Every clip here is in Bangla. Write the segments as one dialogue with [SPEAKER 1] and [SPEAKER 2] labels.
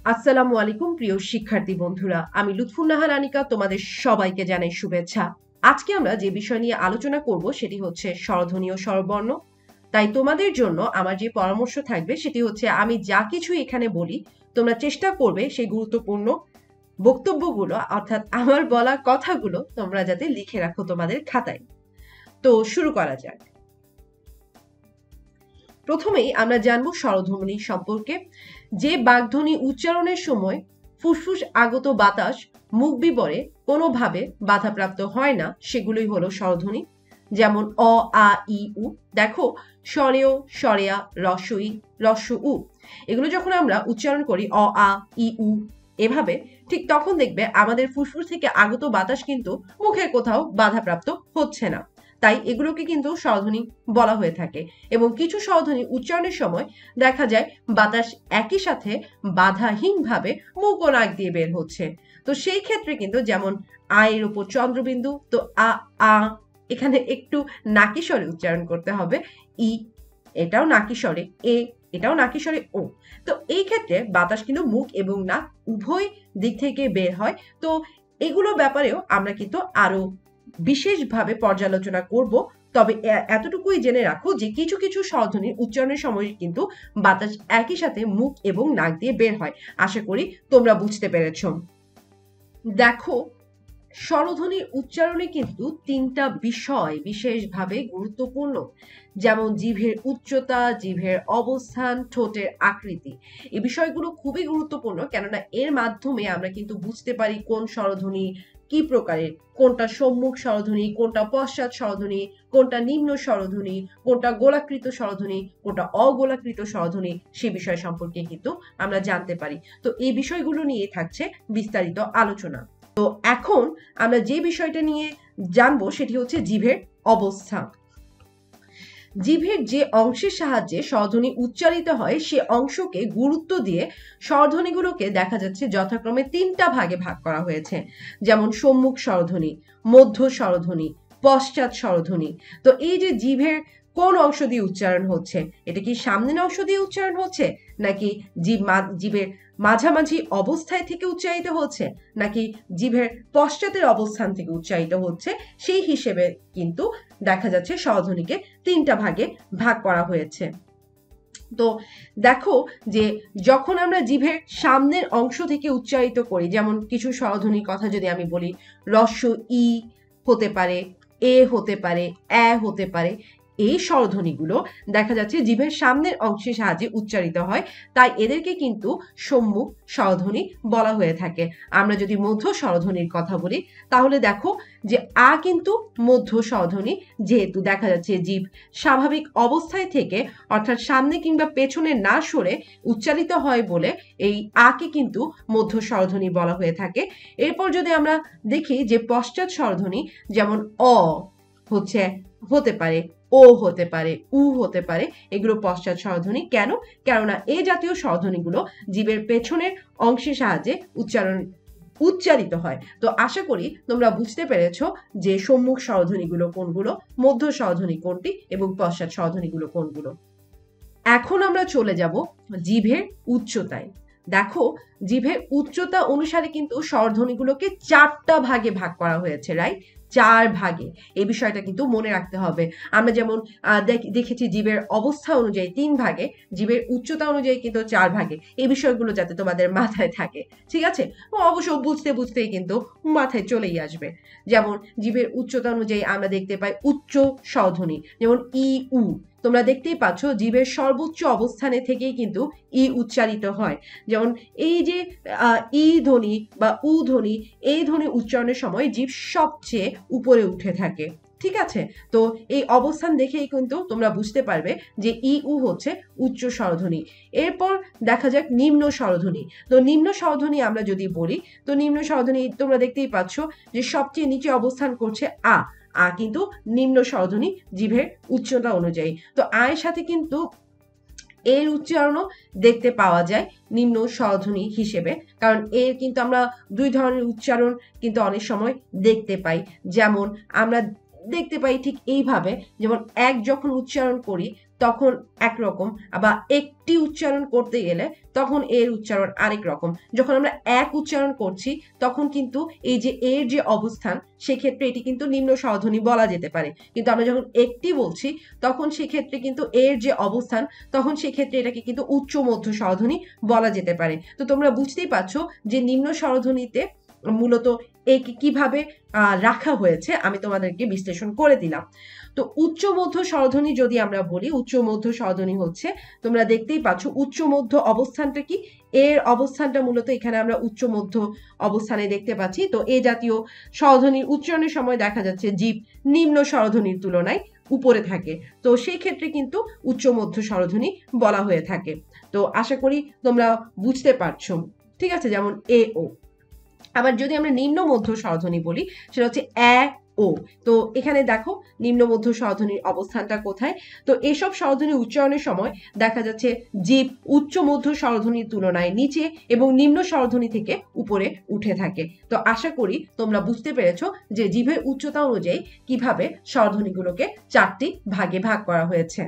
[SPEAKER 1] আসসালামু আলাইকুম প্রিয় শিক্ষার্থী বন্ধুরা, আমি লুৎফুন্নাহার আনিকা তোমাদের সবাইকে জানাই শুভেচ্ছা। আজকে আমরা যে বিষয় নিয়ে আলোচনা করব সেটি হচ্ছে স্বরধ্বনি ও স্বরবর্ণ। তাই তোমাদের জন্য আমার যে পরামর্শ থাকবে সেটি হচ্ছে আমি যা কিছু এখানে বলি তোমরা চেষ্টা করবে সেই গুরুত্বপূর্ণ বক্তব্যগুলো অর্থাৎ আমার বলা কথাগুলো তোমরা যাতে লিখে রাখো তোমাদের খাতায়। তো শুরু করা যাক। প্রথমেই আমরা জানবো স্বরধ্বনি সম্পর্কে। যে বাগধ্বনি উচ্চারণের সময় ফুসফুস আগত বাতাস মুখ বিবরে কোনোভাবে বাধাপ্রাপ্ত হয় না সেগুলোই হলো স্বরধ্বনি। যেমন অ, আ, ই, উ। দেখো স্বরেয়, স্বরেয়া, রস্বই, রস্ব উ, এগুলো যখন আমরা উচ্চারণ করি অ, আ, ই, উ এভাবে, ঠিক তখন দেখবে আমাদের ফুসফুস থেকে আগত বাতাস কিন্তু মুখের কোথাও বাধাপ্রাপ্ত হচ্ছে না। তাই এগুলোকে কিন্তু স্বরধ্বনি বলা হয়ে থাকে। এবং কিছু স্বরধ্বনি উচ্চারণের সময় দেখা যায় বাতাস একই সাথে বাধাহীনভাবে মুখ ও নাক দিয়ে বের হচ্ছে। তো সেই ক্ষেত্রে কিন্তু যেমন আয়ের উপর চন্দ্রবিন্দু, তো আ আ এখানে একটু নাকি স্বরে উচ্চারণ করতে হবে। ই এটাও নাকি স্বরে, এ এটাও নাকি স্বরে, ও। তো এই ক্ষেত্রে বাতাস কিন্তু মুখ এবং নাক উভয় দিক থেকে বের হয়। তো এগুলো ব্যাপারেও আমরা কিন্তু আরো বিশেষভাবে পর্যালোচনা করব। তবে এতটুকুই জেনে রাখো যে কিছু কিছু স্বরধ্বনির উচ্চারণের সময় কিন্তু বাতাস একই সাথে মুখ এবং নাক দিয়ে বের হয়। আশা করি তোমরা বুঝতে পেরেছো। দেখো স্বরধ্বনির উচ্চারণে কিন্তু তিনটা বিষয় বিশেষভাবে গুরুত্বপূর্ণ, যেমন জিভের উচ্চতা, জিভের অবস্থান, ঠোঁটের আকৃতি। এই বিষয়গুলো খুবই গুরুত্বপূর্ণ, কেননা এর মাধ্যমে আমরা কিন্তু বুঝতে পারি কোন স্বরধ্বনি কি প্রকারের, কোনটা সম্মুখ স্বরধ্বনি, কোনটা পশ্চাৎ স্বরধ্বনি, কোনটা নিম্ন স্বরধ্বনি, কোনটা গোলাকৃত স্বরধ্বনি, কোনটা অগোলাকৃত স্বরধ্বনি, সে বিষয় সম্পর্কে কিন্তু আমরা জানতে পারি। তো এই বিষয়গুলো নিয়ে থাকছে বিস্তারিত আলোচনা। তো এখন আমরা যে বিষয়টা নিয়ে জানবো সেটি হচ্ছে জিভের অবস্থা। জিভের যে অংশের সাহায্যে স্বরধ্বনি উচ্চারিত হয় সে অংশকে গুরুত্ব দিয়ে স্বরধ্বনিগুলোকে দেখা যাচ্ছে যথাক্রমে তিনটা ভাগে ভাগ করা হয়েছে। যেমন সম্মুখ স্বরধ্বনি, মধ্য স্বরধ্বনি, পশ্চাৎ স্বরধ্বনি। তো এই যে জিভের কোন অংশ দিয়ে উচ্চারণ হচ্ছে, এটা কি সামনের অংশ দিয়ে উচ্চারণ হচ্ছে, নাকি জিভের মাঝামাঝি অবস্থায় থেকে উচ্চারিত হচ্ছে, নাকি জিভের পশ্চাতের অবস্থান থেকে উচ্চারিত হচ্ছে, সেই হিসেবে কিন্তু দেখা যাচ্ছে স্বরধ্বনিকে তিনটা ভাগে ভাগ করা হয়েছে। তো দেখো যে যখন আমরা জিভের সামনের অংশ থেকে উচ্চারিত করি, যেমন কিছু স্বরধ্বনির কথা যদি আমি বলি, রস্ব ই হতে পারে, এ হতে পারে, এ হতে পারে, এই স্বরধ্বনিগুলো দেখা যাচ্ছে জিভের সামনের অংশের সাহায্যে উচ্চারিত হয়, তাই এদেরকে কিন্তু সম্মুখ স্বরধ্বনি বলা হয়ে থাকে। আমরা যদি মধ্য স্বরধ্বনির কথা বলি তাহলে দেখো যে আ কিন্তু মধ্য স্বরধ্বনি, যেহেতু দেখা যাচ্ছে জিভ স্বাভাবিক অবস্থায় থেকে অর্থাৎ সামনে কিংবা পেছনে না সরে উচ্চারিত হয় বলে এই আকে কিন্তু মধ্য স্বরধ্বনি বলা হয়ে থাকে। এরপর যদি আমরা দেখি যে পশ্চাৎ স্বরধ্বনি, যেমন অ হতে পারে, ও হতে পারে, উ হতে পারে, এগুলো পশ্চাৎ স্বরধ্বনি। কেন? কেননা এই জাতীয় স্বরধ্বনিগুলো জীবের পেছনের অংশের সাহায্যে উচ্চারিত হয়। তো আশা করি তোমরা বুঝতে পেরেছো যে সম্মুখ স্বরধ্বনিগুলো কোনগুলো, মধ্য স্বরধ্বনি কোনটি এবং পশ্চাৎ স্বরধ্বনিগুলো কোনগুলো। এখন আমরা চলে যাব জিভের উচ্চতায়। দেখো জিভের উচ্চতা অনুসারে কিন্তু স্বরধ্বনিগুলোকে চারটা ভাগে ভাগ করা হয়েছে, রাইট? চার ভাগে। এই বিষয়টা কিন্তু মনে রাখতে হবে। আমরা যেমন দেখেছি জিভের অবস্থা অনুযায়ী তিন ভাগে, জিভের উচ্চতা অনুযায়ী কিন্তু চার ভাগে। এই বিষয়গুলো যাতে তোমাদের মাথায় থাকে, ঠিক আছে? অবশ্য বুঝতে বুঝতেই কিন্তু মাথায় চলেই আসবে। যেমন জিভের উচ্চতা অনুযায়ী আমরা দেখতে পাই উচ্চ স্বরধ্বনি, যেমন ই, উ। তোমরা দেখতেই পাচ্ছ জিভের সর্বোচ্চ অবস্থানে থেকেই কিন্তু ই উচ্চারিত হয়। যেমন এই যে ই ধ্বনি বা উ ধ্বনি, এই ধ্বনি উচ্চারণের সময় জিভ সবচেয়ে উপরে উঠে থাকে, ঠিক আছে? তো এই অবস্থান দেখেই কিন্তু তোমরা বুঝতে পারবে যে ই উ হচ্ছে উচ্চ স্বরধ্বনি। এরপর দেখা যাক নিম্ন স্বরধ্বনি। তো নিম্ন স্বরধ্বনি আমরা যদি বলি, তো নিম্ন স্বরধ্বনি তোমরা দেখতেই পাচ্ছ যে সবচেয়ে নিচে অবস্থান করছে আ। আ কিন্তু নিম্ন স্বরধ্বনি জিভের উচ্চতা অনুযায়ী। তো আয়ের সাথে কিন্তু এর উচ্চারণও দেখতে পাওয়া যায় নিম্ন স্বরধ্বনি হিসেবে, কারণ এর কিন্তু আমরা দুই ধরনের উচ্চারণ কিন্তু অনেক সময় দেখতে পাই। যেমন আমরা দেখতে পাই ঠিক এইভাবে, যেমন এক যখন উচ্চারণ করি তখন একরকম, আবার একটি উচ্চারণ করতে গেলে তখন এর উচ্চারণ আরেক রকম। যখন আমরা এক উচ্চারণ করছি তখন কিন্তু এই যে এর যে অবস্থান সেক্ষেত্রে এটি কিন্তু নিম্ন স্বরধ্বনি বলা যেতে পারে, কিন্তু আমরা যখন একটি বলছি তখন সেক্ষেত্রে কিন্তু এর যে অবস্থান তখন সেক্ষেত্রে এটাকে কিন্তু উচ্চ মধ্য স্বরধ্বনি বলা যেতে পারে। তো তোমরা বুঝতেই পারছো যে নিম্ন স্বরধ্বনিতে মূলত একে কিভাবে রাখা হয়েছে আমি তোমাদেরকে বিশ্লেষণ করে দিলাম। তো উচ্চ মধ্য স্বরধ্বনি যদি আমরা বলি, উচ্চ মধ্য স্বরধ্বনি হচ্ছে, তোমরা দেখতেই পাচ্ছ উচ্চ মধ্য অবস্থানটা কি, এর অবস্থানটা মূলত এখানে আমরা উচ্চ মধ্য অবস্থানে দেখতে পাচ্ছি। তো এই জাতীয় স্বরধ্বনির উচ্চারণের সময় দেখা যাচ্ছে জিভ নিম্ন স্বরধ্বনির তুলনায় উপরে থাকে, তো সেই ক্ষেত্রে কিন্তু উচ্চ মধ্য স্বরধ্বনি বলা হয়ে থাকে। তো আশা করি তোমরা বুঝতে পারছো, ঠিক আছে। যেমন এ ও। আবার যদি আমরা নিম্ন মধ্য স্বরধ্বনি বলি সেটা হচ্ছে এ ও। তো এখানে দেখো নিম্ন মধ্য স্বরধ্বনির অবস্থানটা কোথায়। তো এসব স্বরধ্বনি উচ্চারণের সময় দেখা যাচ্ছে জিভ উচ্চ মধ্য স্বরধ্বনির তুলনায় নিচে এবং নিম্ন স্বরধ্বনি থেকে উপরে উঠে থাকে। তো আশা করি তোমরা বুঝতে পেরেছো যে জিভের উচ্চতা অনুযায়ী কিভাবে স্বরধ্বনিগুলোকে 4টি ভাগে ভাগ করা হয়েছে।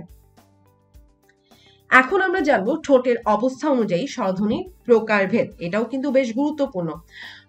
[SPEAKER 1] এখন আমরা জানবো ঠোঁটের অবস্থা অনুযায়ী স্বরধ্বনির প্রকারভেদ। এটাও কিন্তু বেশ গুরুত্বপূর্ণ।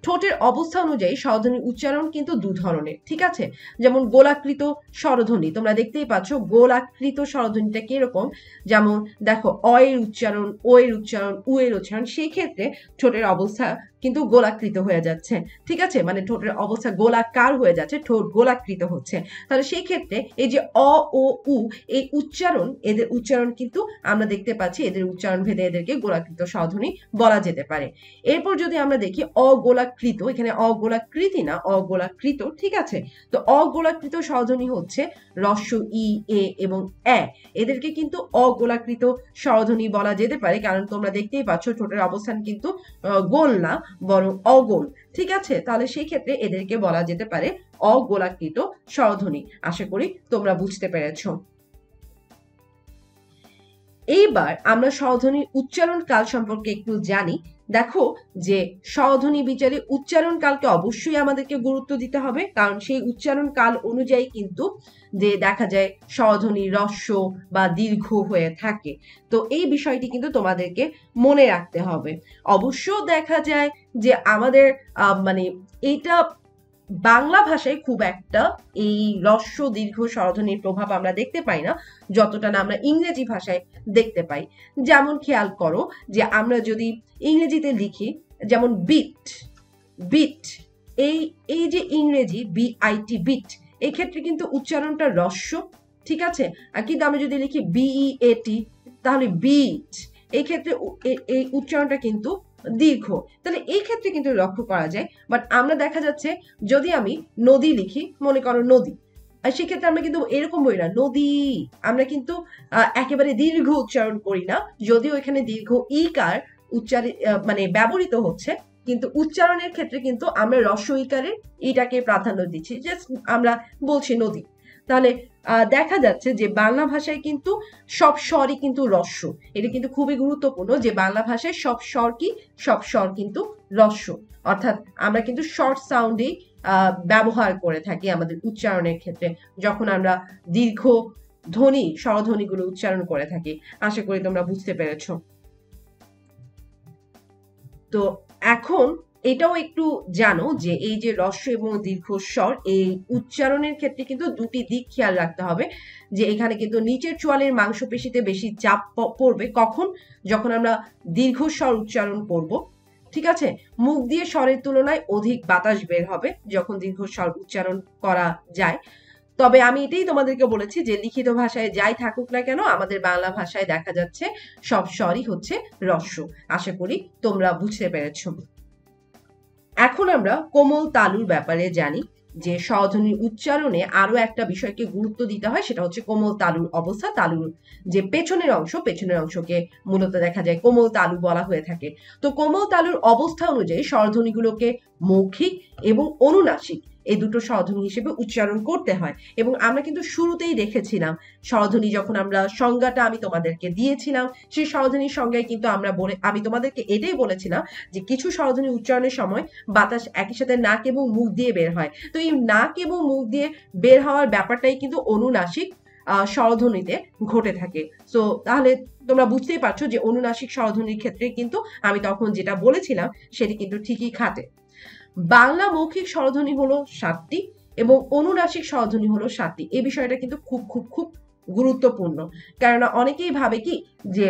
[SPEAKER 1] ঠোঁটের অবস্থা অনুযায়ী স্বরধ্বনির উচ্চারণ কিন্তু দু ধরনের, ঠিক আছে। যেমন গোলাকৃত স্বরধ্বনি, তোমরা দেখতেই পাচ্ছ গোলাকৃত স্বরধ্বনিটা কিরকম। যেমন দেখো অ এর উচ্চারণ, ও এর উচ্চারণ, উ এর উচ্চারণ, সেই ক্ষেত্রে ঠোঁটের অবস্থা কিন্তু গোলাকৃত হয়ে যাচ্ছে, ঠিক আছে। মানে ঠোঁটের অবস্থা গোলাকার হয়ে যাচ্ছে, ঠোঁট গোলাকৃত হচ্ছে। তাহলে সেই ক্ষেত্রে এই যে অ ও উ এই উচ্চারণ, এদের উচ্চারণ কিন্তু আমরা দেখতে পাচ্ছি এদের উচ্চারণ ভেদে এদেরকে গোলাকৃত স্বরধ্বনি বলা যেতে পারে। এরপর যদি আমরা দেখি অগোলাকৃত, এখানে অগোলাকৃতি না অগোলাকৃত, ঠিক আছে। তো অগোলাকৃত স্বরধ্বনি হচ্ছে হ্রস্ব ই, এ এবং এ, এদেরকে কিন্তু অগোলাকৃত স্বরধ্বনি বলা যেতে পারে, কারণ তোমরা দেখতেই পাচ্ছ ঠোঁটের অবস্থান কিন্তু গোল না বরং অগোল, ঠিক আছে। তাহলে সেই ক্ষেত্রে এদেরকে বলা যেতে পারে অগোলাকৃত স্বরধ্বনি। আশা করি তোমরা বুঝতে পেরেছো। এইবার আমরা স্বরধ্বনির উচ্চারণ কাল সম্পর্কে একটু জানি। দেখো যে স্বরধ্বনি বিচারে উচ্চারণ কালকে অবশ্যই আমাদেরকে গুরুত্ব দিতে হবে, কারণ সেই উচ্চারণ কাল অনুযায়ী কিন্তু যে দেখা যায় স্বরধ্বনি হ্রস্ব বা দীর্ঘ হয়ে থাকে। তো এই বিষয়টি কিন্তু তোমাদেরকে মনে রাখতে হবে। অবশ্য দেখা যায় যে আমাদের মানে এইটা বাংলা ভাষায় খুব একটা এই হ্রস্ব দীর্ঘ স্বরধ্বনির প্রভাব আমরা দেখতে পাই না, যতটা না আমরা ইংরেজি ভাষায় দেখতে পাই। যেমন খেয়াল করো যে আমরা যদি ইংরেজিতে লিখি, যেমন বিট, বিট, এই যে ইংরেজি BIT বিট, এই ক্ষেত্রে কিন্তু উচ্চারণটা হ্রস্ব, ঠিক আছে। আর কিন্তু আমরা যদি লিখি BEAT তাহলে বিট, এই ক্ষেত্রে এই উচ্চারণটা কিন্তু দীর্ঘ। তাহলে এই ক্ষেত্রে কিন্তু লক্ষ্য করা যায়। বাট আমরা দেখা যাচ্ছে যদি আমি নদী লিখি, মনে করো নদী, আর সেক্ষেত্রে আমরা কিন্তু এরকম বলি না নদী, আমরা কিন্তু একেবারে দীর্ঘ উচ্চারণ করি না, যদিও এখানে দীর্ঘ ইকার মানে ব্যবহৃত হচ্ছে, কিন্তু উচ্চারণের ক্ষেত্রে কিন্তু আমরা হ্রস্ব ইকারের এটাকে প্রাধান্য দিচ্ছি, জাস্ট আমরা বলছি নদী। তাহলে দেখা যাচ্ছে যে বাংলা ভাষায় কিন্তু সব স্বরই কিন্তু হ্রস্ব। এটা কিন্তু খুবই গুরুত্বপূর্ণ যে বাংলা ভাষায় সব স্বর কি, সব স্বর কিন্তু হ্রস্ব, অর্থাৎ আমরা কিন্তু শর্ট সাউন্ডেই ব্যবহার করে থাকি আমাদের উচ্চারণের ক্ষেত্রে, যখন আমরা দীর্ঘ ধ্বনি স্বরধ্বনিগুলো উচ্চারণ করে থাকি। আশা করি তোমরা বুঝতে পেরেছো। তো এখন এটাও একটু জানো যে এই যে হ্রস্ব এবং দীর্ঘস্বর এই উচ্চারণের ক্ষেত্রে কিন্তু দুটি দিক খেয়াল রাখতে হবে, যে এখানে কিন্তু নিচের চোয়ালের মাংসপেশিতে বেশি চাপ পড়বে কখন, যখন আমরা দীর্ঘস্বর উচ্চারণ করব, ঠিক আছে। মুখ দিয়ে স্বরের তুলনায় অধিক বাতাস বের হবে যখন দীর্ঘস্বর উচ্চারণ করা যায়। তবে আমি এটাই তোমাদেরকে বলেছি যে লিখিত ভাষায় যাই থাকুক না কেন, আমাদের বাংলা ভাষায় দেখা যাচ্ছে সব স্বরই হচ্ছে হ্রস্ব। আশা করি তোমরা বুঝতে পেরেছো। এখন আমরা কোমল তালুর ব্যাপারে জানি যে স্বরধ্বনির উচ্চারণে আরো একটা বিষয়কে গুরুত্ব দিতে হয়, সেটা হচ্ছে কোমল তালুর অবস্থা। তালুর যে পেছনের অংশকে মূলত দেখা যায় কোমল তালু বলা হয়ে থাকে। তো কোমল তালুর অবস্থা অনুযায়ী স্বরধ্বনিগুলোকে মৌখিক এবং অনুনাসিক এই দুটো স্বরধ্বনি হিসেবে উচ্চারণ করতে হয়। এবং আমরা কিন্তু শুরুতেই দেখেছিলাম স্বরধ্বনি, যখন আমরা সংজ্ঞাটা আমি তোমাদেরকে দিয়েছিলাম, সেই স্বরধ্বনির সংজ্ঞায় কিন্তু আমি তোমাদেরকে এটাই বলেছিলাম যে কিছু স্বরধ্বনি উচ্চারণের সময় বাতাস একই সাথে নাক এবং মুখ দিয়ে বের হয়। তো এই নাক এবং মুখ দিয়ে বের হওয়ার ব্যাপারটাই কিন্তু অনুনাসিক স্বরধ্বনিতে ঘটে থাকে। সো তাহলে তোমরা বুঝতেই পারছো যে অনুনাসিক স্বরধ্বনির ক্ষেত্রে কিন্তু আমি তখন যেটা বলেছিলাম সেটি কিন্তু ঠিকই খাটে। বাংলা মৌখিক স্বরধ্বনি হলো 7টি এবং অনুনাসিক স্বরধ্বনি হলো 7টি। এই বিষয়টা কিন্তু খুব খুব খুব গুরুত্বপূর্ণ, কেননা অনেকেই ভাবে কি যে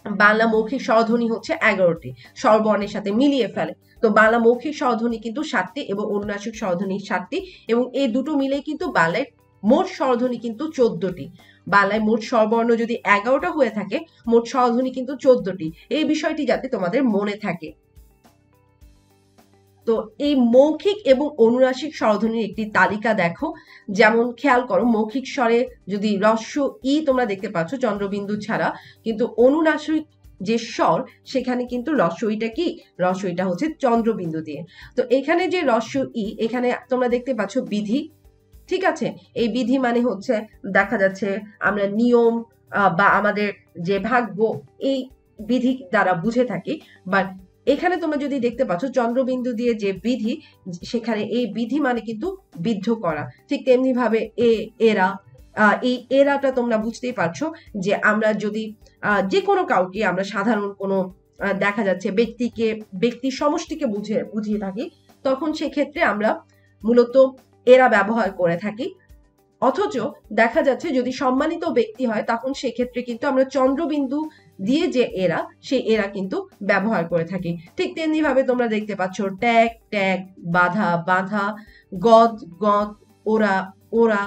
[SPEAKER 1] বাংলা মৌখিক স্বরধ্বনি হচ্ছে 11টি, স্বরবর্ণের সাথে মিলিয়ে ফেলে। তো বাংলা মৌখিক স্বরধ্বনি কিন্তু 7টি এবং অনুনাসিক স্বরধ্বনি 7টি, এবং এই দুটো মিলে কিন্তু বাংলায় মোট স্বরধ্বনি কিন্তু 14টি। বাংলায় মোট স্বরবর্ণ যদি 11টা হয়ে থাকে, মোট স্বরধ্বনি কিন্তু 14টি। এই বিষয়টি যাতে তোমাদের মনে থাকে। তো এই মৌখিক এবং অনুনাসিক স্বরধ্বনির একটি তালিকা দেখো। যেমন খেয়াল করো, মৌখিক স্বরে যদি হ্রস্ব ই তোমরা দেখতে পাচ্ছ চন্দ্রবিন্দু ছাড়া, কিন্তু অনুনাসিক যে স্বর সেখানে কিন্তু হ্রস্ব ইটা কি, হ্রস্ব ইটা হচ্ছে চন্দ্রবিন্দু দিয়ে। তো এখানে যে হ্রস্ব ই, এখানে তোমরা দেখতে পাচ্ছ বিধি, ঠিক আছে। এই বিধি মানে হচ্ছে দেখা যাচ্ছে আমরা নিয়ম বা আমাদের যে ভাগ্য, এই বিধি দ্বারা বুঝে থাকি। বাট এখানে তোমরা যদি দেখতে পাচ্ছ চন্দ্রবিন্দু দিয়ে যে বিধি, সেখানে এই বিধি মানে কিন্তু বিদ্ধ করা। ঠিক তেমনি ভাবে এরা, এই এরাটা তোমরা বুঝতেই পারছো যে আমরা যদি যে কোনো কাউকে আমরা সাধারণ কোনো দেখা যাচ্ছে ব্যক্তি সমষ্টিকে বুঝিয়ে থাকি, তখন সেক্ষেত্রে আমরা মূলত এরা ব্যবহার করে থাকি। অথচ দেখা যাচ্ছে যদি সম্মানিত ব্যক্তি হয়, তখন সেক্ষেত্রে কিন্তু আমরা চন্দ্রবিন্দু দিয়ে যে এরা, সেই এরা কিন্তু ব্যবহার করে থাকি। ঠিক তেমনি ভাবে তোমরা দেখতে পাচ্ছ ট্যাগ ট্যাগ, বাধা বাধা, গদ গদ, ওরা ওরা,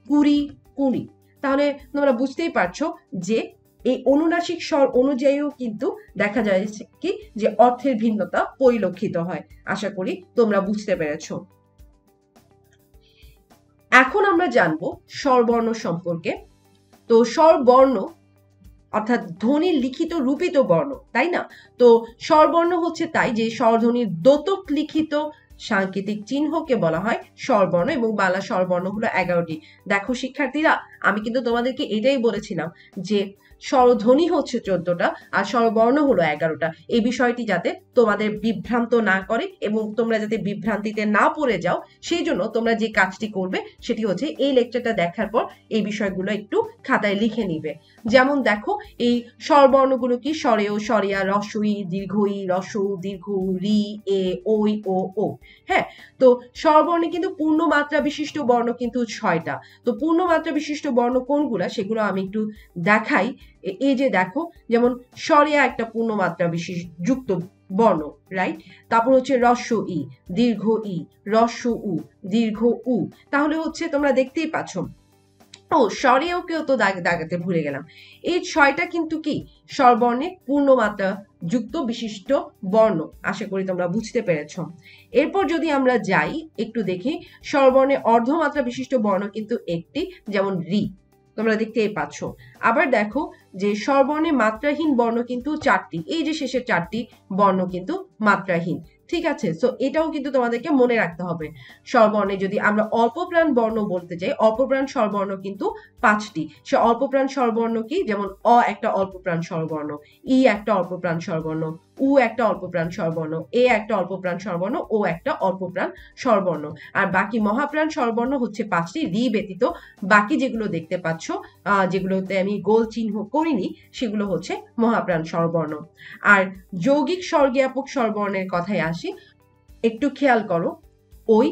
[SPEAKER 1] কুড়ি কুড়ি। তাহলে তোমরা বুঝতেই পারছো যে এই অনুনাসিক স্বর অনুযায়ীও কিন্তু দেখা যায় কি যে অর্থের ভিন্নতা পরিলক্ষিত হয়। আশা করি তোমরা বুঝতে পেরেছো। এখন আমরা জানবো স্বরবর্ণ সম্পর্কে। তো স্বরবর্ণ অর্থাৎ ধ্বনির লিখিত রূপিত বর্ণ, তাই না? তো স্বরবর্ণ হচ্ছে তাই যে স্বরধ্বনির দ্যোতক লিখিত সাংকেতিক চিহ্নকে বলা হয় স্বরবর্ণ, এবং বাংলা স্বরবর্ণ হলো 11টি। দেখো শিক্ষার্থীরা, আমি কিন্তু তোমাদেরকে এটাই বলেছিলাম যে স্বরধ্বনি হচ্ছে 14টা আর স্বরবর্ণ হলো 11টা। এই বিষয়টি যাতে তোমাদের বিভ্রান্ত না করে এবং তোমরা যাতে বিভ্রান্তিতে না পড়ে যাও, সেই জন্য তোমরা যে কাজটি করবে সেটি হচ্ছে এই লেকচারটা দেখার পর এই বিষয়গুলো একটু খাতায় লিখে নিবে। যেমন দেখো, এই স্বরবর্ণগুলো কি, স্বরেয়, স্বরিয়া, রস্বই, দীর্ঘই, রস্ব, দীর্ঘ, রি, এ, ওই, ও। হ্যাঁ, তো স্বরবর্ণে কিন্তু পূর্ণ মাত্রা বিশিষ্ট বর্ণ কিন্তু 6টা। তো পূর্ণ মাত্রা বিশিষ্ট বর্ণ কোনগুলা সেগুলো আমি একটু দেখাই। এই যে দেখো, যেমন স্বরিয়া একটা পূর্ণ মাত্রা বিশিষ্ট যুক্ত বর্ণ, রাইট? তারপর হচ্ছে হ্রস্ব ই, দীর্ঘ ই, হ্রস্ব উ, দীর্ঘ উ। তাহলে হচ্ছে তোমরা দেখতেই পাচ্ছ, ও স্বরেয়কেও তো দাগাতে ভুলে গেলাম। এই 6টা কিন্তু কি স্বরবর্ণে পূর্ণমাত্রা যুক্ত বিশিষ্ট বর্ণ। আশা করি তোমরা বুঝতে পেরেছ। এরপর যদি আমরা যাই একটু দেখি, স্বরবর্ণে অর্ধমাত্রা বিশিষ্ট বর্ণ কিন্তু একটি, যেমন রি, তোমরা দেখতেই পাচ্ছ। আবার দেখো যে স্বরবর্ণে মাত্রাহীন বর্ণ কিন্তু 4টি, এই যে শেষের 4টি বর্ণ কিন্তু মাত্রাহীন। ঠিক আছে, সো এটাও কিন্তু তোমাদেরকে মনে রাখতে হবে। স্বরবর্ণে যদি আমরা অল্পপ্রাণ বর্ণ বলতে চাই, অল্পপ্রাণ স্বরবর্ণ কিন্তু 5টি। সে অল্পপ্রাণ স্বরবর্ণ কি, যেমন অ একটা অল্পপ্রাণ স্বরবর্ণ, ই একটা অল্পপ্রাণ স্বরবর্ণ, উ একটা অল্পপ্রাণ স্বরবর্ণ, এ একটা অল্পপ্রাণ স্বরবর্ণ, ও একটা অল্পপ্রাণ স্বরবর্ণ। আর বাকি মহাপ্রাণ স্বরবর্ণ হচ্ছে 5টি, রি ব্যতীত বাকি যেগুলো দেখতে পাচ্ছ, যেগুলোতে আমি গোল চিহ্ন করিনি, সেগুলো হচ্ছে মহাপ্রাণ স্বরবর্ণ। আর যৌগিক স্বরজ্ঞাপক স্বরবর্ণের কথায় আসি, একটু খেয়াল করো, ওই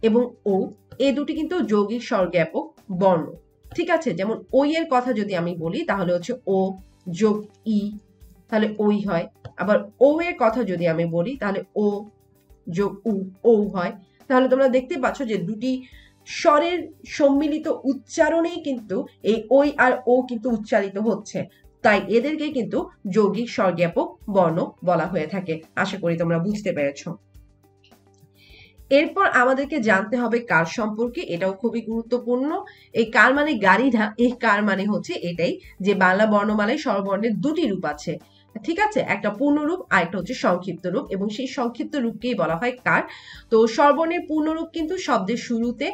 [SPEAKER 1] এবং ও, এই দুটি কিন্তু যৌগিক স্বরজ্ঞাপক বর্ণ। ঠিক আছে, যেমন ওই এর কথা যদি আমি বলি তাহলে হচ্ছে ও যোগ ই, তাহলে ওই হয়। আবার ও এর কথা যদি আমি বলি তাহলে ও যোগ উ, ও হয়। তাহলে তোমরা দেখতে পাচ্ছ যে দুটি স্বরের সম্মিলিত উচ্চারণেই কিন্তু এই ওই আর ও কিন্তু উচ্চারিত হচ্ছে, তাই এদেরকে কিন্তু যৌগিক স্বরজ্ঞাপক বর্ণ বলা হয়ে থাকে। আশা করি তোমরা বুঝতে পেরেছ। এরপর আমাদেরকে জানতে হবে কার সম্পর্কে, এটাও খুবই গুরুত্বপূর্ণ। এই কার মানে গাড়ি না, এই কার মানে হচ্ছে এটাই যে বাংলা বর্ণমালায় স্বরবর্ণের দুটি রূপ আছে, ঠিক আছে, একটা পূর্ণরূপ আর একটা হচ্ছে সংক্ষিপ্ত রূপ, এবং সেই সংক্ষিপ্ত রূপকেই বলা হয় কার। তো স্বরবর্ণের পূর্ণরূপ কিন্তু শব্দের শুরুতে,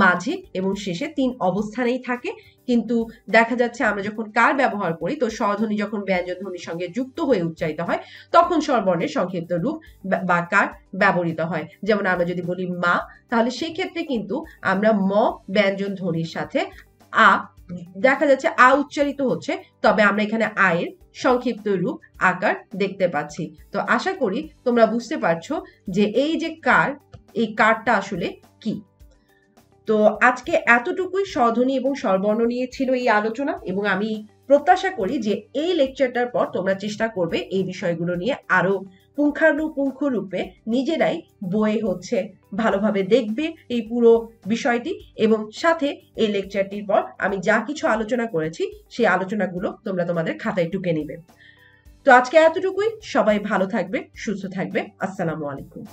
[SPEAKER 1] মাঝে এবং শেষে 3 অবস্থানেই থাকে। কিন্তু দেখা যাচ্ছে আমরা যখন কার ব্যবহার করি, তো স্বরধ্বনি যখন ব্যঞ্জন ধ্বনির সঙ্গে যুক্ত হয়ে উচ্চারিত হয়, তখন স্বরবর্ণের সংক্ষিপ্ত রূপ বা কার ব্যবহৃত হয়। যেমন আমরা যদি বলি মা, তাহলে সেই ক্ষেত্রে কিন্তু আমরা ম ব্যঞ্জন ধ্বনির সাথে আ, দেখা যাচ্ছে আ উচ্চারিত হচ্ছে, তবে আমরা এখানে আয়ের সংক্ষিপ্ত রূপ আকার দেখতে পাচ্ছি। তো আশা করি তোমরা বুঝতে পারছো যে এই যে কার, এই কারটা আসলে কি। তো আজকে এতটুকুই স্বরধ্বনি এবং স্বরবর্ণ নিয়ে ছিল এই আলোচনা, এবং আমি প্রত্যাশা করি যে এই লেকচারটার পর তোমরা চেষ্টা করবে এই বিষয়গুলো নিয়ে আরো পুঙ্খানুপুঙ্খ রূপে নিজেরাই বইয়ে হচ্ছে ভালোভাবে দেখবে এই পুরো বিষয়টি, এবং সাথে এই লেকচারটির পর আমি যা কিছু আলোচনা করেছি সেই আলোচনাগুলো তোমরা তোমাদের খাতায় টুকে নিবে। তো আজকে এতটুকুই, সবাই ভালো থাকবে, সুস্থ থাকবে। আসসালামু আলাইকুম।